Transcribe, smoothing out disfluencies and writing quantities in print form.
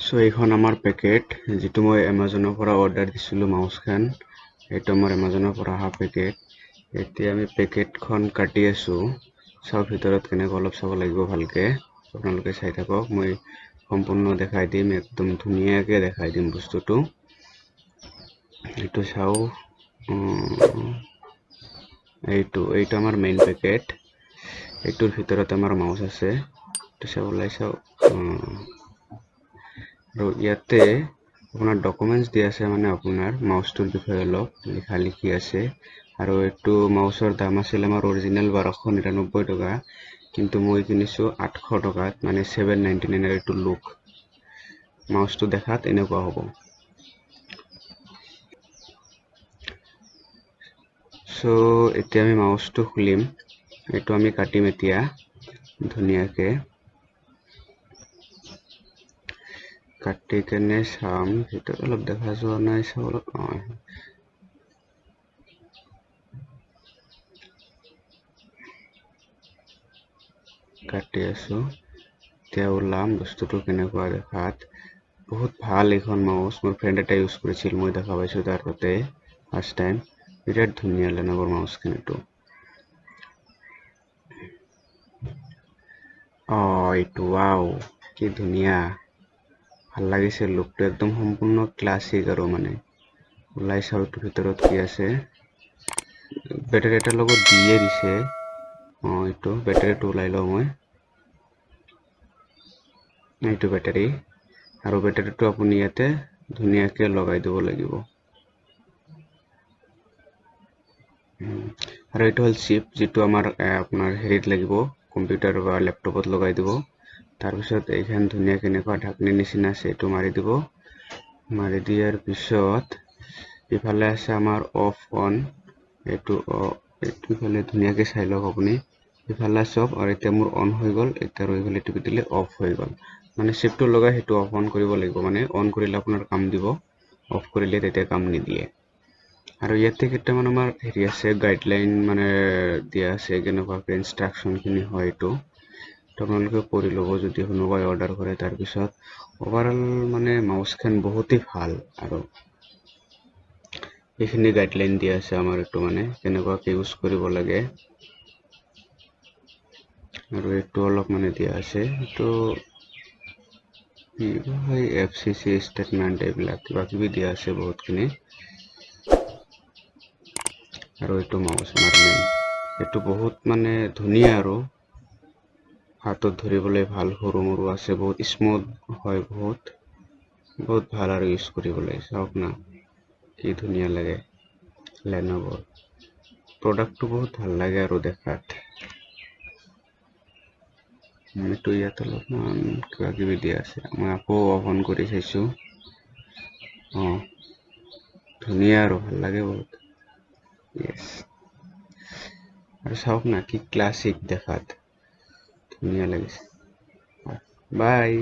so এইখন আমাৰ packet যেটো মই Amazonৰ পৰা অৰ্ডাৰ দিছিলো মাউসখন এইটো আমাৰ Amazonৰ পৰা অহা পেকেট এতিয়া আমি পেকেটখন কাটি আছো সব ভিতৰত কেনে অলপ চাব লাগিব ভালকে আপোনালোকে চাই থাকক মই সম্পূৰ্ণ দেখাই দিম একদম ধুনীয়াকৈ দেখাই দিম বস্তুটো এইটো চাও এইটো আমাৰ মেইন পেকেট এইটোৰ ভিতৰত আমাৰ মাউস আছে এইটো চাও ওলাই চাও আৰু ইয়াতে আপোনাৰ ডকুমেন্টস দি আছে মানে আপোনাৰ মাউসটোৰ বিষয়ে অলপ লিখি আছে আৰু এইটো মাউসৰ দাম আছিল আমাৰ অৰিজিনাল 1299 টকা কিন্তু মই কিনিছো 800 টকাত মানে 799 এৰ এইটো লুক মাউসটো দেখাত এনেকুৱা হ'ব সো এতিয়া আমি মাউসটো খুলিম এইটো আমি কাটিম এতিয়া ধুনীয়াকৈ কাটি কেনে চাম ভিতৰত অলপ দেখা যোৱা নাই চাও কাটি আছো এতিয়া ওলাম বস্তুটো কেনেকুৱা দেখাত বহুত ভাল এখন মাউস মোৰ ফ্ৰেণ্ড এটা ইউজ কৰিছিল মই দেখা পাইছো তাৰ তাতে ফাৰ্স্ট টাইম বিৰাট ধুনীয়া লেনোভোৰ মাউস কিন্তু এইটো ওয়াও কি ধুনীয়া ভাল লাগিছে লুকটো একদম সম্পূৰ্ণ ক্লাসিক আৰু মানে ওলাই চাউটো ভিতৰত কি আছে বেটাৰি এটাৰ লগত দিয়ে দিছে এইটো বেটাৰিটো ওলাই লওঁ মই এইটো বেটাৰি আৰু বেটাৰিটো আপুনি ইয়াতে ধুনীয়াকৈ লগাই দিব লাগিব আৰু এইটো হল চিপ যেটো আমাৰ আপোনাৰ হেৰিত লাগিব কম্পিউটাৰ বা ল্যাপটপত লগাই দিব তাৰ পিছত এইখান ধুনীয়া কেনেকুৱা ঢাকনি নিচিনা আছে এটো মাৰি দিব মাৰি দিয়াৰ পিছত ইফালে আছে আমাৰ অফ অন এটো ইফালে ধুনীয়াকৈ চাই লওক আপুনি ইফালে সব আৰু এতিয়া মোৰ অন হৈ গল এতিয়া ৰইফালে টিপি দিলে অফ হৈ গল মানে চিপটো লগাই হেতু অফ অন কৰিব লাগিব মানে অন কৰিলে আপোনাৰ কাম দিব অফ কৰিলে তেতিয়া কাম নিদিয়ে আৰু ইয়াতে কেইটামান আমাৰ হেৰি আছে গাইডলাইন মানে দিয়া আছে কেনেকুৱা ইনষ্ট্ৰাকচন খিনি হয় এটো আপোনালোকে পঢ়ি ল'ব যদি কোনোবাই অৰ্ডাৰ কৰে তাৰ পিছত ওভাৰঅল মানে মাউসখন বহুতই ভাল আৰু এইখিনি গাইডলাইন দিয়া আছে আমাৰ এটো মানে কেনেকুৱা ইউজ কৰিব লাগে আৰু এটো অলপ মানে দিয়া আছে এটো FCC স্টেটমেন্ট এইবিলাক কিবা কিবি দিয়া আছে বহুতখিনি আৰু এটো মাউস মাৰমেন এটো বহুত মানে ধুনীয়া আৰু হাতত ধৰিবলৈ ভাল সৰু মৰু আছে বহুত স্মুথ হয় বহুত ভাল আৰু ইউজ কৰিবলৈ চাওক না কি ধুনীয়া লাগে লেনোভোৰ প্ৰডাক্টটো বহুত ভাল লাগে আৰু দেখাত এইটো ইয়াত অলপমান কিবা কিবি দিয়া আছে মই আকৌ অন কৰি চাইছো ধুনীয়া আৰু ভাল লাগে বহুত আৰু চাওক না কি ক্লাসিক দেখাত ধুনীয়া লাগিছে বাই